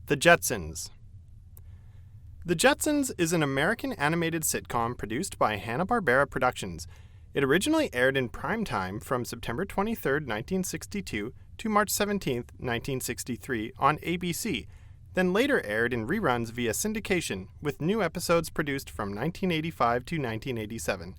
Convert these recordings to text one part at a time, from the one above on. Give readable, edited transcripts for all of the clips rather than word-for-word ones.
The Jetsons. The Jetsons is an American animated sitcom produced by Hanna-Barbera Productions. It originally aired in prime time from September 23, 1962 to March 17, 1963 on ABC, then later aired in reruns via syndication, with new episodes produced from 1985 to 1987.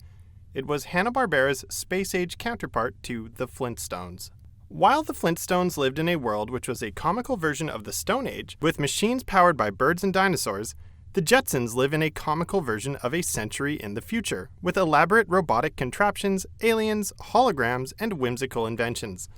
It was Hanna-Barbera's space-age counterpart to The Flintstones. While the Flintstones lived in a world which was a comical version of the Stone Age, with machines powered by birds and dinosaurs, the Jetsons live in a comical version of a century in the future, with elaborate robotic contraptions, aliens, holograms, and whimsical inventions.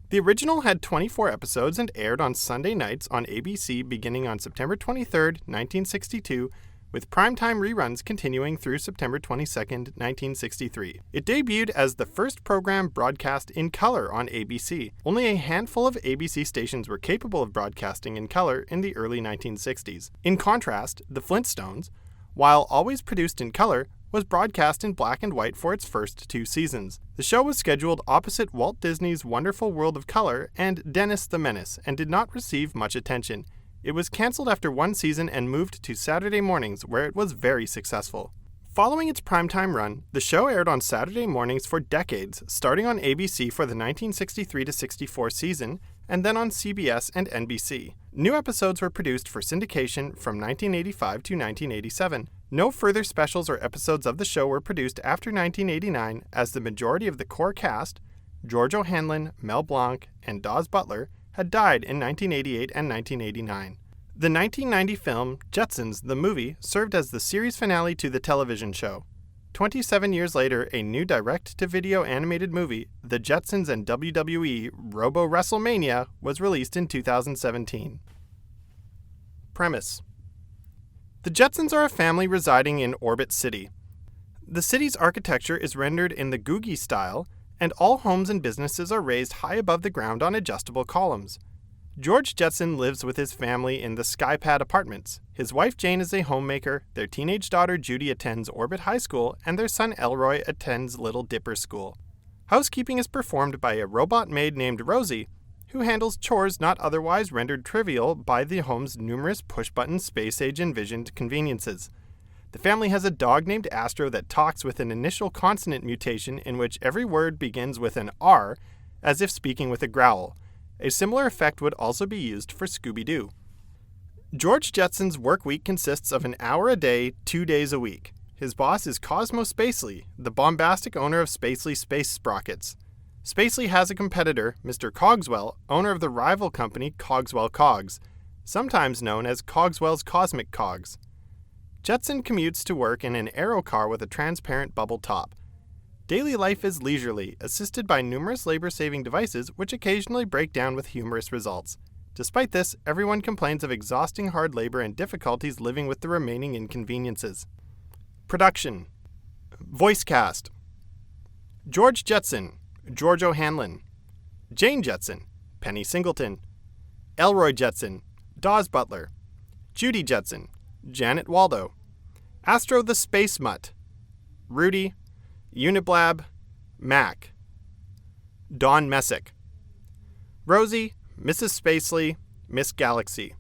The original had 24 episodes and aired on Sunday nights on ABC beginning on September 23, 1962, with primetime reruns continuing through September 22, 1963. It debuted as the first program broadcast in color on ABC. Only a handful of ABC stations were capable of broadcasting in color in the early 1960s. In contrast, The Flintstones, while always produced in color, was broadcast in black and white for its first 2 seasons. The show was scheduled opposite Walt Disney's Wonderful World of Color and Dennis the Menace and did not receive much attention. It was canceled after 1 season and moved to Saturday mornings, where it was very successful. Following its primetime run, the show aired on Saturday mornings for decades, starting on ABC for the 1963-64 season, and then on CBS and NBC. New episodes were produced for syndication from 1985 to 1987. No further specials or episodes of the show were produced after 1989, as the majority of the core cast, George O'Hanlon, Mel Blanc, and Daws Butler, had died in 1988 and 1989. The 1990 film, Jetsons, the movie, served as the series finale to the television show. 27 years later, a new direct-to-video animated movie, The Jetsons and WWE Robo-WrestleMania, was released in 2017. Premise: The Jetsons are a family residing in Orbit City. The city's architecture is rendered in the Googie style, and all homes and businesses are raised high above the ground on adjustable columns. George Jetson lives with his family in the Skypad apartments. His wife Jane is a homemaker, their teenage daughter Judy attends Orbit High School, and their son Elroy attends Little Dipper School. Housekeeping is performed by a robot maid named Rosie, who handles chores not otherwise rendered trivial by the home's numerous push-button space-age envisioned conveniences. The family has a dog named Astro that talks with an initial consonant mutation in which every word begins with an R, as if speaking with a growl. A similar effect would also be used for Scooby-Doo. George Jetson's work week consists of an hour a day, 2 days a week. His boss is Cosmo Spacely, the bombastic owner of Spacely Space Sprockets. Spacely has a competitor, Mr. Cogswell, owner of the rival company Cogswell Cogs, sometimes known as Cogswell's Cosmic Cogs. Jetson commutes to work in an aero car with a transparent bubble top. Daily life is leisurely, assisted by numerous labor-saving devices which occasionally break down with humorous results. Despite this, everyone complains of exhausting hard labor and difficulties living with the remaining inconveniences. Production. Voice cast: George Jetson, George O'Hanlon. Jane Jetson, Penny Singleton. Elroy Jetson, Daws Butler. Judy Jetson, Janet Waldo. Astro the Space Mutt. Rudy. Uniblab. Mac. Dawn Messick. Rosie, Mrs. Spacely, Miss Galaxy.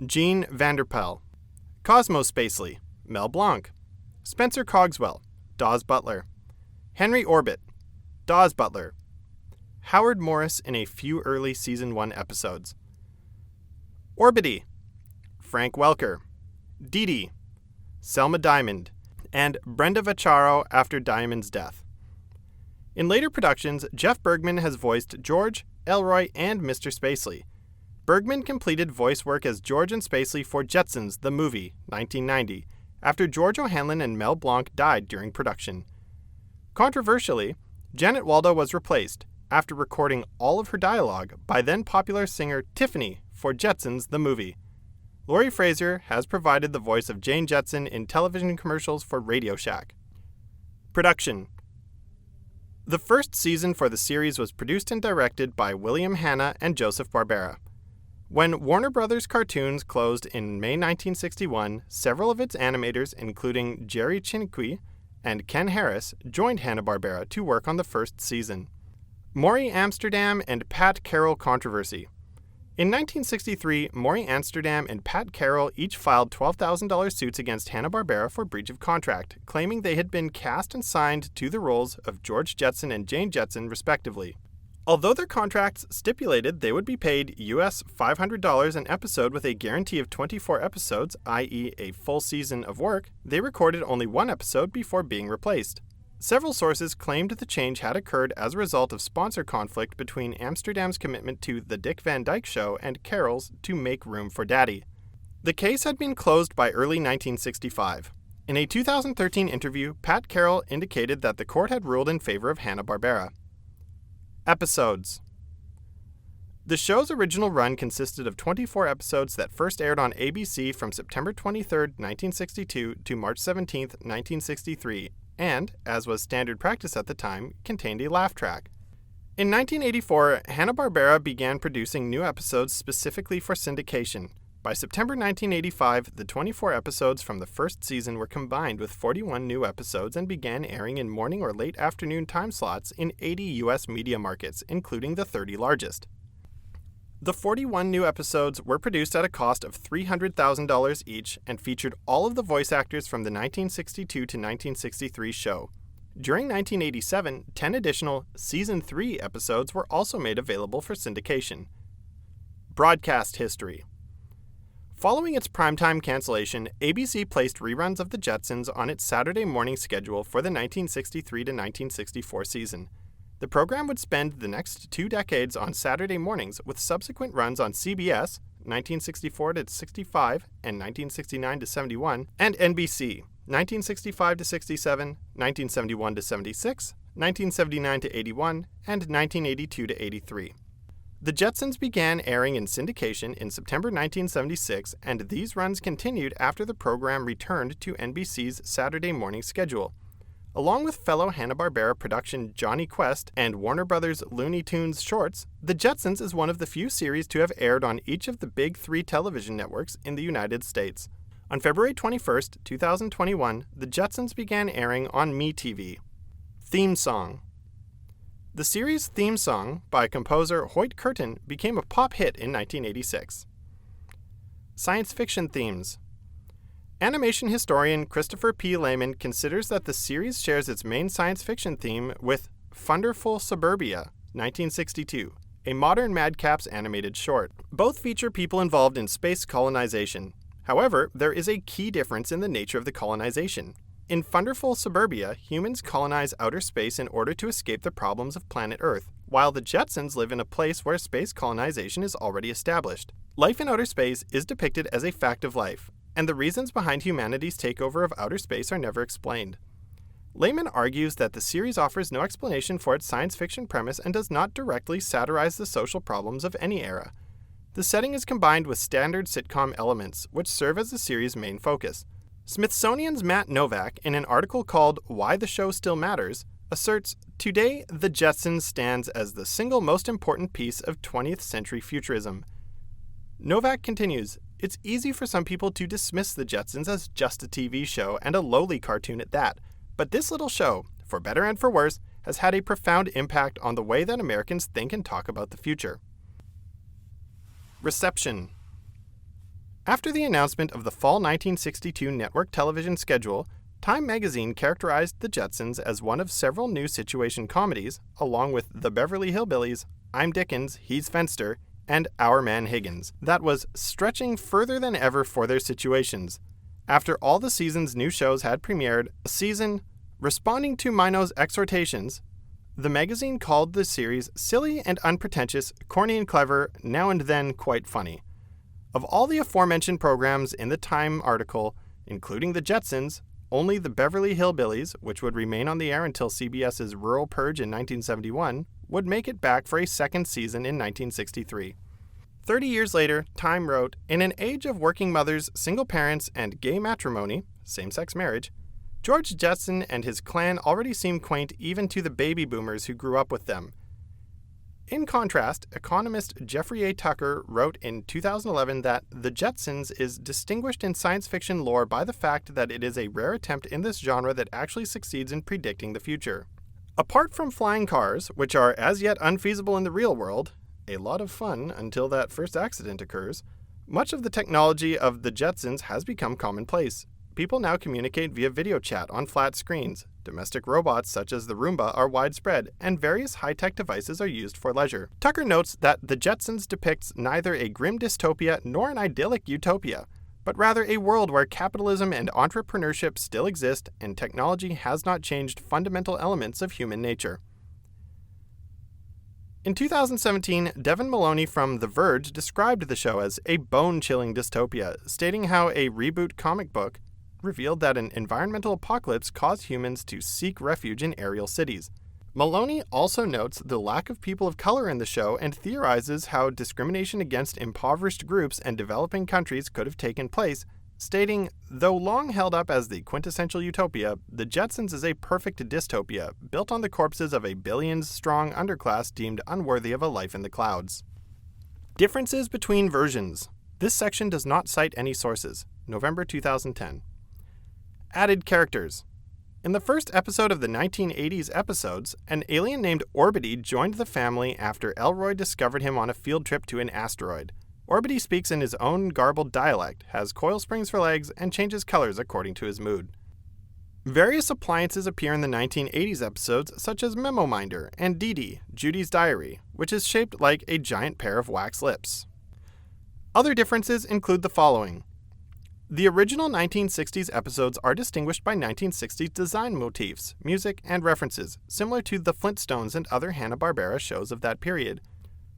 Jean Vanderpel. Cosmo Spacely, Mel Blanc. Spencer Cogswell, Daws Butler. Henry Orbit, Daws Butler. Howard Morris in a few early Season 1 episodes. Orbity, Frank Welker. Dee Dee, Selma Diamond, and Brenda Vaccaro after Diamond's death. In later productions, Jeff Bergman has voiced George, Elroy, and Mr. Spacely. Bergman completed voice work as George and Spacely for Jetsons, the movie, 1990, after George O'Hanlon and Mel Blanc died during production. Controversially, Janet Waldo was replaced, after recording all of her dialogue, by then-popular singer Tiffany for Jetsons, the movie. Laurie Fraser has provided the voice of Jane Jetson in television commercials for Radio Shack. Production. The first season for the series was produced and directed by William Hanna and Joseph Barbera. When Warner Brothers Cartoons closed in May 1961, several of its animators, including Jerry Chinqui and Ken Harris, joined Hanna-Barbera to work on the first season. Maury Amsterdam and Pat Carroll controversy. In 1963, Maury Amsterdam and Pat Carroll each filed $12,000 suits against Hanna-Barbera for breach of contract, claiming they had been cast and signed to the roles of George Jetson and Jane Jetson, respectively. Although their contracts stipulated they would be paid US $500 an episode with a guarantee of 24 episodes, i.e. a full season of work, they recorded only one episode before being replaced. Several sources claimed the change had occurred as a result of sponsor conflict between Amsterdam's commitment to The Dick Van Dyke Show and Carroll's to Make Room for Daddy. The case had been closed by early 1965. In a 2013 interview, Pat Carroll indicated that the court had ruled in favor of Hanna-Barbera. Episodes. The show's original run consisted of 24 episodes that first aired on ABC from September 23, 1962 to March 17, 1963, and, as was standard practice at the time, contained a laugh track. In 1984, Hanna-Barbera began producing new episodes specifically for syndication. By September 1985, the 24 episodes from the first season were combined with 41 new episodes and began airing in morning or late afternoon time slots in 80 U.S. media markets, including the 30 largest. The 41 new episodes were produced at a cost of $300,000 each and featured all of the voice actors from the 1962 to 1963 show. During 1987, 10 additional Season 3 episodes were also made available for syndication. Broadcast history. Following its primetime cancellation, ABC placed reruns of The Jetsons on its Saturday morning schedule for the 1963 to 1964 season. The program would spend the next 2 decades on Saturday mornings, with subsequent runs on CBS, 1964 to 65 and 1969 to 71, and NBC, 1965 to 67, 1971 to 76, 1979 to 81, and 1982 to 83. The Jetsons began airing in syndication in September 1976, and these runs continued after the program returned to NBC's Saturday morning schedule. Along with fellow Hanna-Barbera production Johnny Quest and Warner Brothers Looney Tunes shorts, The Jetsons is one of the few series to have aired on each of the big 3 television networks in the United States. On February 21, 2021, The Jetsons began airing on MeTV. Theme song. The series' theme song, by composer Hoyt Curtin, became a pop hit in 1986. Science fiction themes. Animation historian Christopher P. Lehman considers that the series shares its main science fiction theme with Funderful Suburbia, 1962, a modern Madcaps animated short. Both feature people involved in space colonization. However, there is a key difference in the nature of the colonization. In Funderful Suburbia, humans colonize outer space in order to escape the problems of planet Earth, while the Jetsons live in a place where space colonization is already established. Life in outer space is depicted as a fact of life, and the reasons behind humanity's takeover of outer space are never explained. Lehman argues that the series offers no explanation for its science fiction premise and does not directly satirize the social problems of any era. The setting is combined with standard sitcom elements, which serve as the series' main focus. Smithsonian's Matt Novak, in an article called Why the Show Still Matters, asserts, "Today, The Jetsons stands as the single most important piece of 20th century futurism." Novak continues, "It's easy for some people to dismiss The Jetsons as just a TV show and a lowly cartoon at that, but this little show, for better and for worse, has had a profound impact on the way that Americans think and talk about the future." Reception. After the announcement of the fall 1962 network television schedule, Time magazine characterized The Jetsons as one of several new situation comedies, along with The Beverly Hillbillies, I'm Dickens, He's Fenster, and Our Man Higgins, that was stretching further than ever for their situations. After all the season's new shows had premiered, a season, responding to Mino's exhortations, the magazine called the series silly and unpretentious, corny and clever, now and then quite funny. Of all the aforementioned programs in the Time article, including The Jetsons, only The Beverly Hillbillies, which would remain on the air until CBS's Rural Purge in 1971, would make it back for a second season in 1963. 30 years later, Time wrote, "In an age of working mothers, single parents, and gay matrimony, same-sex marriage, George Jetson and his clan already seem quaint even to the baby boomers who grew up with them." In contrast, economist Jeffrey A. Tucker wrote in 2011 that The Jetsons is distinguished in science fiction lore by the fact that it is a rare attempt in this genre that actually succeeds in predicting the future. Apart from flying cars, which are as yet unfeasible in the real world, a lot of fun until that first accident occurs, much of the technology of the Jetsons has become commonplace. People now communicate via video chat on flat screens. Domestic robots such as the Roomba are widespread, and various high-tech devices are used for leisure. Tucker notes that The Jetsons depicts neither a grim dystopia nor an idyllic utopia, but rather a world where capitalism and entrepreneurship still exist and technology has not changed fundamental elements of human nature. In 2017, Devin Maloney from The Verge described the show as a bone-chilling dystopia, stating how a reboot comic book revealed that an environmental apocalypse caused humans to seek refuge in aerial cities. Maloney also notes the lack of people of color in the show and theorizes how discrimination against impoverished groups and developing countries could have taken place, stating, though long held up as the quintessential utopia, The Jetsons is a perfect dystopia, built on the corpses of a billions-strong underclass deemed unworthy of a life in the clouds. Differences between versions. This section does not cite any sources. November 2010. Added characters. In the first episode of the 1980s episodes, an alien named Orbity joined the family after Elroy discovered him on a field trip to an asteroid. Orbity speaks in his own garbled dialect, has coil springs for legs, and changes colors according to his mood. Various appliances appear in the 1980s episodes, such as Memo Minder and Dee Dee, Judy's Diary, which is shaped like a giant pair of wax lips. Other differences include the following. The original 1960s episodes are distinguished by 1960s design motifs, music, and references, similar to the Flintstones and other Hanna-Barbera shows of that period.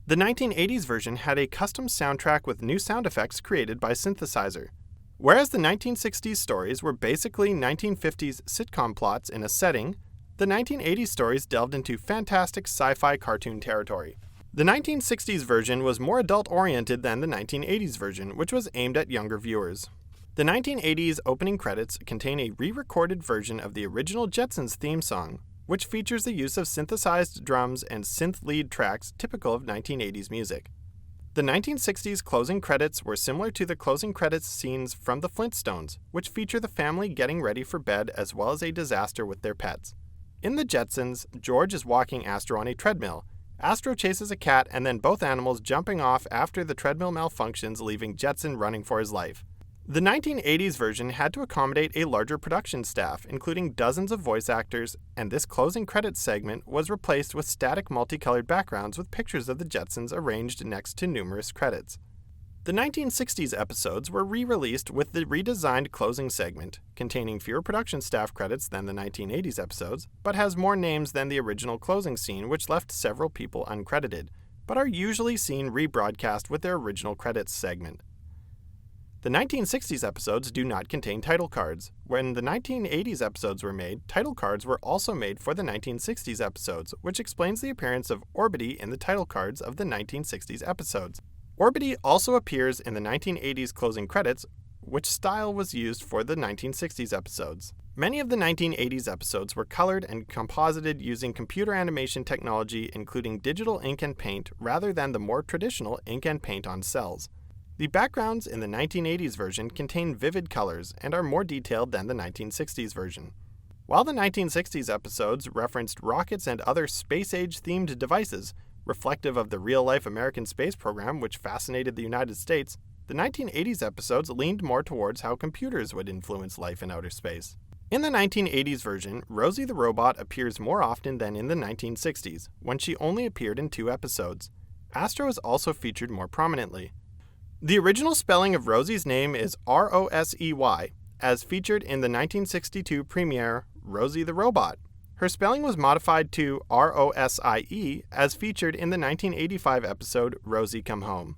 The 1980s version had a custom soundtrack with new sound effects created by synthesizer. Whereas the 1960s stories were basically 1950s sitcom plots in a setting, the 1980s stories delved into fantastic sci-fi cartoon territory. The 1960s version was more adult-oriented than the 1980s version, which was aimed at younger viewers. The 1980s opening credits contain a re-recorded version of the original Jetsons theme song, which features the use of synthesized drums and synth lead tracks typical of 1980s music. The 1960s closing credits were similar to the closing credits scenes from the Flintstones, which feature the family getting ready for bed as well as a disaster with their pets. In the Jetsons, George is walking Astro on a treadmill. Astro chases a cat and then both animals jumping off after the treadmill malfunctions, leaving Jetson running for his life. The 1980s version had to accommodate a larger production staff, including dozens of voice actors, and this closing credits segment was replaced with static multicolored backgrounds with pictures of the Jetsons arranged next to numerous credits. The 1960s episodes were re-released with the redesigned closing segment, containing fewer production staff credits than the 1980s episodes, but has more names than the original closing scene, which left several people uncredited, but are usually seen rebroadcast with their original credits segment. The 1960s episodes do not contain title cards. When the 1980s episodes were made, title cards were also made for the 1960s episodes, which explains the appearance of Orbity in the title cards of the 1960s episodes. Orbity also appears in the 1980s closing credits, which style was used for the 1960s episodes. Many of the 1980s episodes were colored and composited using computer animation technology, including digital ink and paint, rather than the more traditional ink and paint on cells. The backgrounds in the 1980s version contain vivid colors and are more detailed than the 1960s version. While the 1960s episodes referenced rockets and other space-age themed devices, reflective of the real-life American space program which fascinated the United States, the 1980s episodes leaned more towards how computers would influence life in outer space. In the 1980s version, Rosie the Robot appears more often than in the 1960s, when she only appeared in 2 episodes. Astro is also featured more prominently. The original spelling of Rosie's name is Rosey, as featured in the 1962 premiere Rosie the Robot. Her spelling was modified to Rosie, as featured in the 1985 episode Rosie Come Home.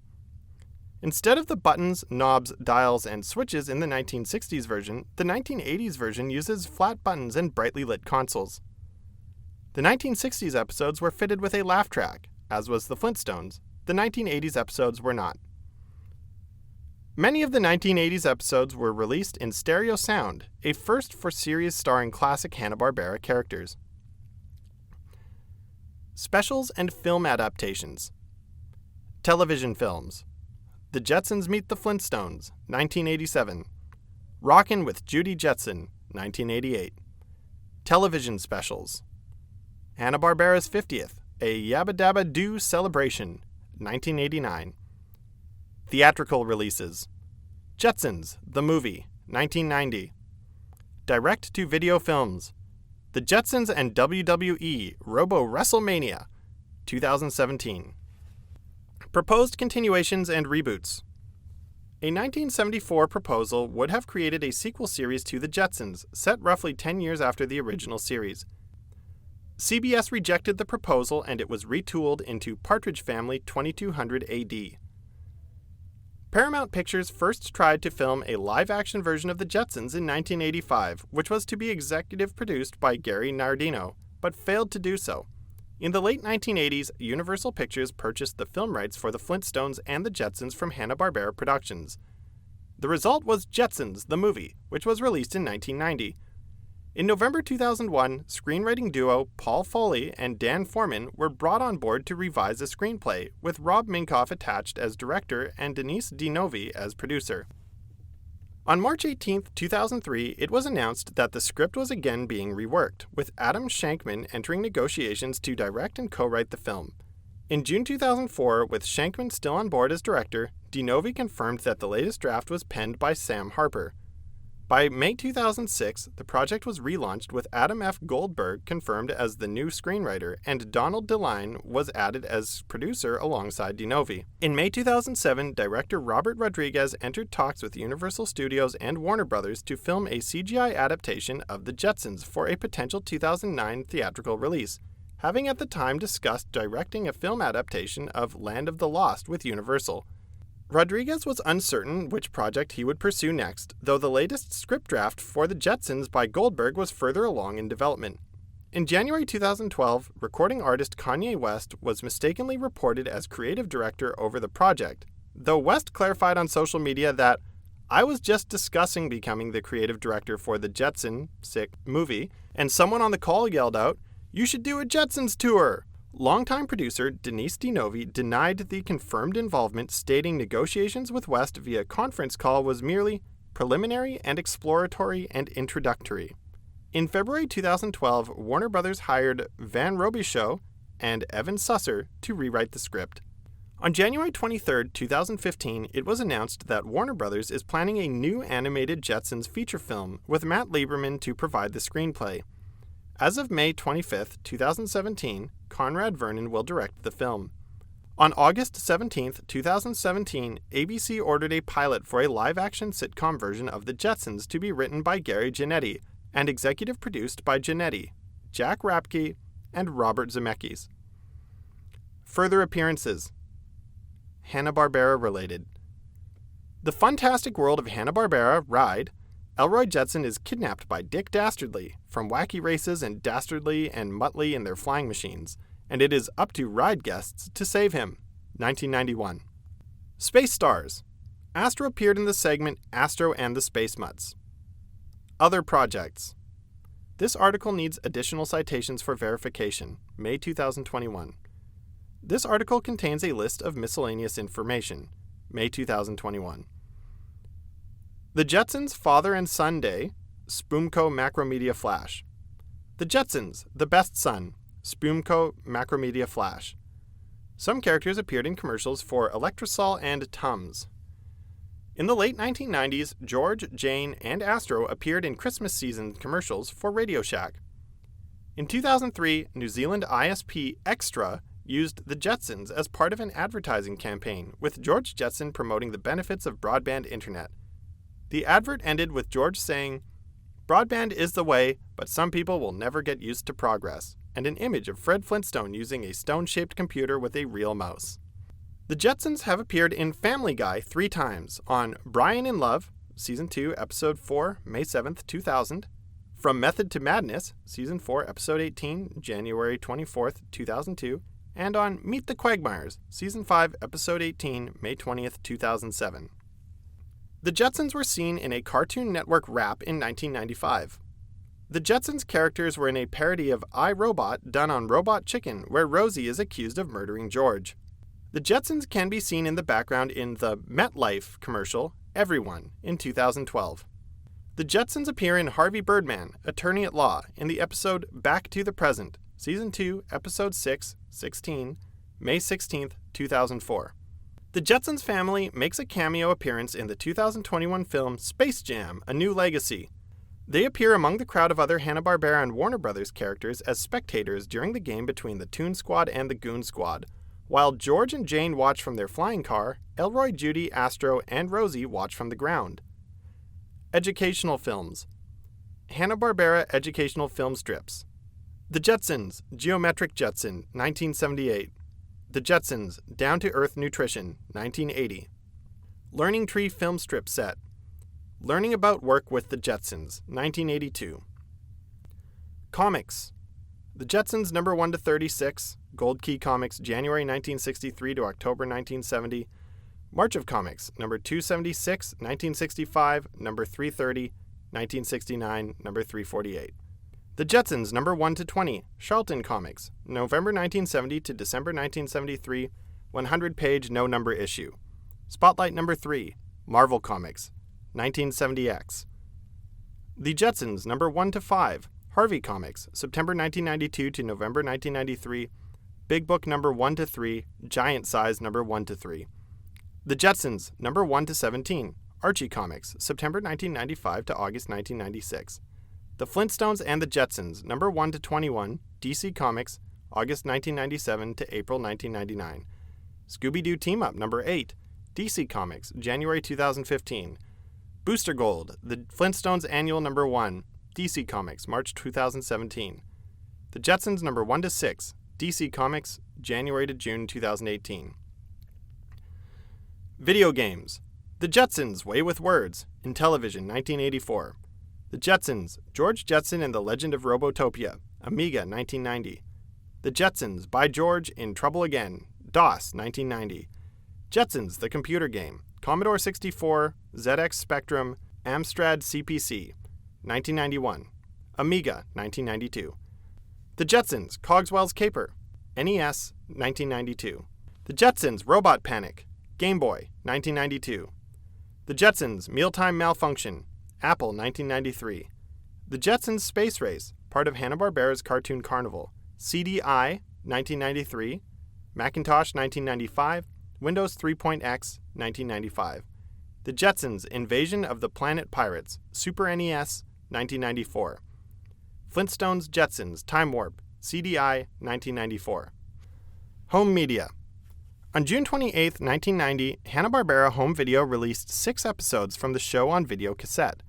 Instead of the buttons, knobs, dials, and switches in the 1960s version, the 1980s version uses flat buttons and brightly lit consoles. The 1960s episodes were fitted with a laugh track, as was the Flintstones. The 1980s episodes were not. Many of the 1980s episodes were released in stereo sound, a first for series starring classic Hanna-Barbera characters. Specials and film adaptations. Television films. The Jetsons Meet the Flintstones, 1987. Rockin' with Judy Jetson, 1988. Television specials. Hanna-Barbera's 50th, a Yabba Dabba Doo celebration, 1989. Theatrical releases: Jetsons, the movie, 1990. Direct-to-video films: The Jetsons and WWE Robo-WrestleMania, 2017. Proposed continuations and reboots: A 1974 proposal would have created a sequel series to The Jetsons, set roughly 10 years after the original series. CBS rejected the proposal and it was retooled into Partridge Family 2200 AD. Paramount Pictures first tried to film a live-action version of The Jetsons in 1985, which was to be executive produced by Gary Nardino, but failed to do so. In the late 1980s, Universal Pictures purchased the film rights for the Flintstones and the Jetsons from Hanna-Barbera Productions. The result was Jetsons, the movie, which was released in 1990. In November 2001, screenwriting duo Paul Foley and Dan Foreman were brought on board to revise the screenplay, with Rob Minkoff attached as director and Denise DiNovi as producer. On March 18, 2003, it was announced that the script was again being reworked, with Adam Shankman entering negotiations to direct and co-write the film. In June 2004, with Shankman still on board as director, DiNovi confirmed that the latest draft was penned by Sam Harper. By May 2006, the project was relaunched with Adam F. Goldberg confirmed as the new screenwriter, and Donald DeLine was added as producer alongside DiNovi. In May 2007, director Robert Rodriguez entered talks with Universal Studios and Warner Brothers to film a CGI adaptation of The Jetsons for a potential 2009 theatrical release, having at the time discussed directing a film adaptation of Land of the Lost with Universal. Rodriguez was uncertain which project he would pursue next, though the latest script draft for The Jetsons by Goldberg was further along in development. In January 2012, recording artist Kanye West was mistakenly reported as creative director over the project, though West clarified on social media that, "I was just discussing becoming the creative director for the Jetson movie, and someone on the call yelled out, 'You should do a Jetsons tour!'" Longtime producer Denise DiNovi denied the confirmed involvement, stating negotiations with West via conference call was merely preliminary and exploratory and introductory. In February 2012, Warner Brothers hired Van Robichaux and Evan Susser to rewrite the script. On January 23, 2015, it was announced that Warner Brothers is planning a new animated Jetsons feature film with Matt Lieberman to provide the screenplay. As of May 25, 2017, Conrad Vernon will direct the film. On August 17, 2017, ABC ordered a pilot for a live-action sitcom version of The Jetsons to be written by Gary Janetti and executive produced by Janetti, Jack Rapke, and Robert Zemeckis. Further appearances: Hanna-Barbera related. The Funtastic World of Hanna-Barbera ride, Elroy Jetson is kidnapped by Dick Dastardly from wacky races and Dastardly and Muttley in their flying machines, and it is up to ride guests to save him. 1991. Space Stars. Astro appeared in the segment Astro and the Space Mutts. Other projects. This article needs additional citations for verification. May 2021. This article contains a list of miscellaneous information. May 2021. The Jetsons Father and Son Day, Spoomco Macromedia Flash. The Jetsons, The Best Son, Spoomco Macromedia Flash. Some characters appeared in commercials for Electrosol and Tums. In the late 1990s, George, Jane, and Astro appeared in Christmas season commercials for Radio Shack. In 2003, New Zealand ISP Extra used the Jetsons as part of an advertising campaign, with George Jetson promoting the benefits of broadband internet. The advert ended with George saying, "Broadband is the way, but some people will never get used to progress," and an image of Fred Flintstone using a stone-shaped computer with a real mouse. The Jetsons have appeared in Family Guy 3 times, on Brian in Love, Season 2, Episode 4, May 7, 2000, From Method to Madness, Season 4, Episode 18, January 24, 2002, and on Meet the Quagmires, Season 5, Episode 18, May 20, 2007. The Jetsons were seen in a Cartoon Network rap in 1995. The Jetsons characters were in a parody of I, Robot done on Robot Chicken, where Rosie is accused of murdering George. The Jetsons can be seen in the background in the MetLife commercial, Everyone, in 2012. The Jetsons appear in Harvey Birdman, Attorney at Law, in the episode Back to the Present, Season 2, Episode 6, 16, May 16, 2004. The Jetsons family makes a cameo appearance in the 2021 film Space Jam: A New Legacy. They appear among the crowd of other Hanna-Barbera and Warner Brothers characters as spectators during the game between the Toon Squad and the Goon Squad. While George and Jane watch from their flying car, Elroy, Judy, Astro, and Rosie watch from the ground. Educational films. Hanna-Barbera educational film strips. The Jetsons, Geometric Jetson, 1978. The Jetsons, Down to Earth Nutrition, 1980. Learning Tree film strip set. Learning About Work with the Jetsons, 1982. Comics. The Jetsons number 1 to 36, Gold Key Comics, January 1963 to October 1970. March of Comics, number 276, 1965, number 330, 1969, number 348. The Jetsons number 1 to 20, Charlton Comics, November 1970 to December 1973, 100-page no-number issue. Spotlight number 3, Marvel Comics, 1970X. The Jetsons number 1 to 5, Harvey Comics, September 1992 to November 1993, Big Book number 1 to 3, Giant Size number 1 to 3. The Jetsons number 1 to 17, Archie Comics, September 1995 to August 1996. The Flintstones and the Jetsons, number 1 to 21, DC Comics, August 1997 to April 1999. Scooby-Doo Team-Up, number 8, DC Comics, January 2015. Booster Gold, The Flintstones Annual number 1, DC Comics, March 2017. The Jetsons, number 1 to 6, DC Comics, January to June 2018. Video games. The Jetsons, Way with Words, in Television, 1984. The Jetsons, George Jetson and the Legend of Robotopia, Amiga, 1990. The Jetsons, By George, In Trouble Again, DOS, 1990. Jetsons, the computer game, Commodore 64, ZX Spectrum, Amstrad CPC, 1991. Amiga, 1992. The Jetsons, Cogswell's Caper, NES, 1992. The Jetsons, Robot Panic, Game Boy, 1992. The Jetsons, Mealtime Malfunction, Apple, 1993. The Jetsons Space Race, part of Hanna-Barbera's Cartoon Carnival, CDI, 1993. Macintosh, 1995. Windows 3.x, 1995. The Jetsons Invasion of the Planet Pirates, Super NES, 1994. Flintstones Jetsons Time Warp, CDI, 1994. Home media. On June 28, 1990, Hanna-Barbera Home Video released 6 episodes from the show on video cassette.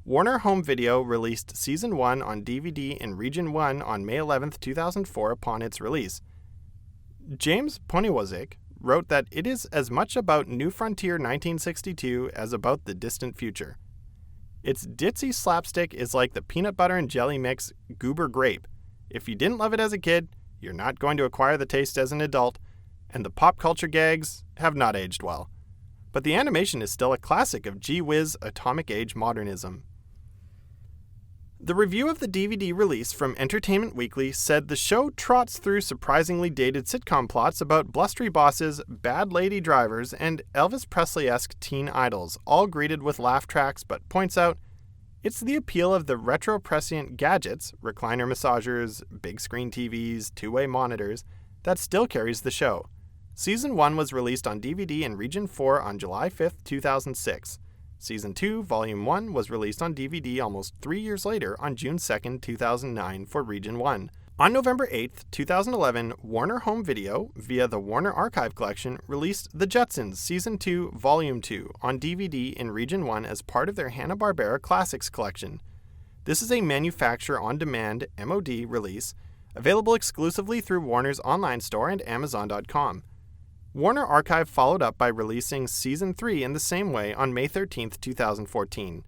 Warner Home Video released Season 1 on DVD in Region 1 on May 11, 2004 upon its release. James Poniewczyk wrote that it is as much about New Frontier 1962 as about the distant future. Its ditzy slapstick is like the peanut butter and jelly mix Goober Grape. If you didn't love it as a kid, you're not going to acquire the taste as an adult, and the pop culture gags have not aged well. But the animation is still a classic of gee-whiz atomic age modernism. The review of the DVD release from Entertainment Weekly said the show trots through surprisingly dated sitcom plots about blustery bosses, bad lady drivers, and Elvis Presley-esque teen idols, all greeted with laugh tracks, but points out it's the appeal of the retro-prescient gadgets, recliner massagers, big screen TVs, two-way monitors, that still carries the show. Season 1 was released on DVD in Region 4 on July 5, 2006. Season 2, Volume 1 was released on DVD almost 3 years later on June 2, 2009 for Region 1. On November 8, 2011, Warner Home Video, via the Warner Archive Collection, released The Jetsons Season 2, Volume 2 on DVD in Region 1 as part of their Hanna-Barbera Classics Collection. This is a manufacturer-on-demand MOD release, available exclusively through Warner's online store and Amazon.com. Warner Archive followed up by releasing Season 3 in the same way on May 13, 2014.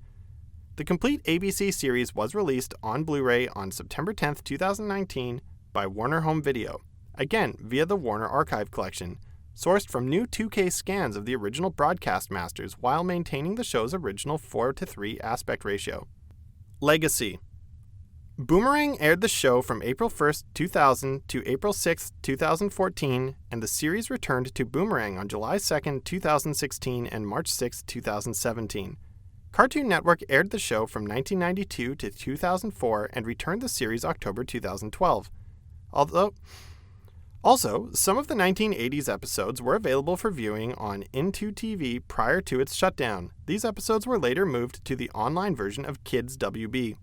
The complete ABC series was released on Blu-ray on September 10, 2019 by Warner Home Video, again via the Warner Archive Collection, sourced from new 2K scans of the original broadcast masters while maintaining the show's original 4:3 aspect ratio. Legacy. Boomerang aired the show from April 1, 2000 to April 6, 2014, and the series returned to Boomerang on July 2, 2016 and March 6, 2017. Cartoon Network aired the show from 1992 to 2004 and returned the series October 2012. Although Also, some of the 1980s episodes were available for viewing on Into TV prior to its shutdown. These episodes were later moved to the online version of Kids WB.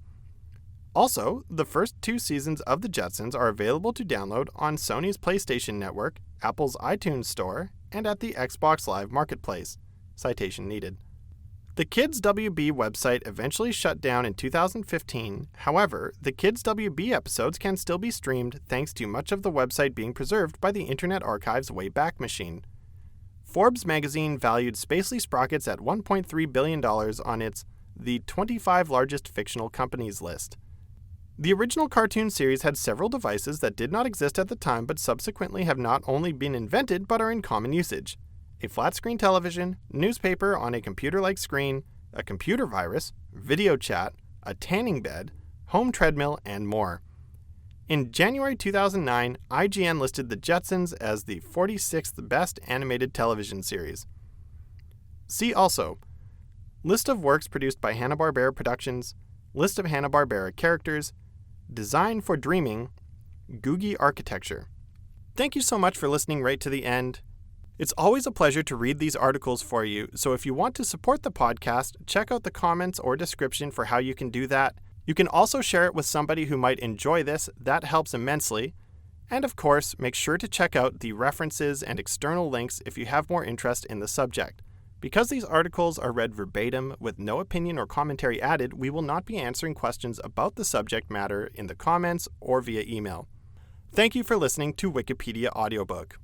Also, the first 2 seasons of The Jetsons are available to download on Sony's PlayStation Network, Apple's iTunes Store, and at the Xbox Live Marketplace. Citation needed. The Kids WB website eventually shut down in 2015. However, the Kids WB episodes can still be streamed thanks to much of the website being preserved by the Internet Archive's Wayback Machine. Forbes magazine valued Spacely Sprockets at $1.3 billion on its The 25 Largest Fictional Companies list. The original cartoon series had several devices that did not exist at the time but subsequently have not only been invented but are in common usage. A flat-screen television, newspaper on a computer-like screen, a computer virus, video chat, a tanning bed, home treadmill, and more. In January 2009, IGN listed The Jetsons as the 46th best animated television series. See also: List of works produced by Hanna-Barbera Productions, List of Hanna-Barbera characters, Design for Dreaming, Googie Architecture. Thank you so much for listening right to the end. It's always a pleasure to read these articles for you, so if you want to support the podcast, check out the comments or description for how you can do that. You can also share it with somebody who might enjoy this. That helps immensely. And of course, make sure to check out the references and external links if you have more interest in the subject. Because these articles are read verbatim with no opinion or commentary added, we will not be answering questions about the subject matter in the comments or via email. Thank you for listening to Wikipedia Audiobook.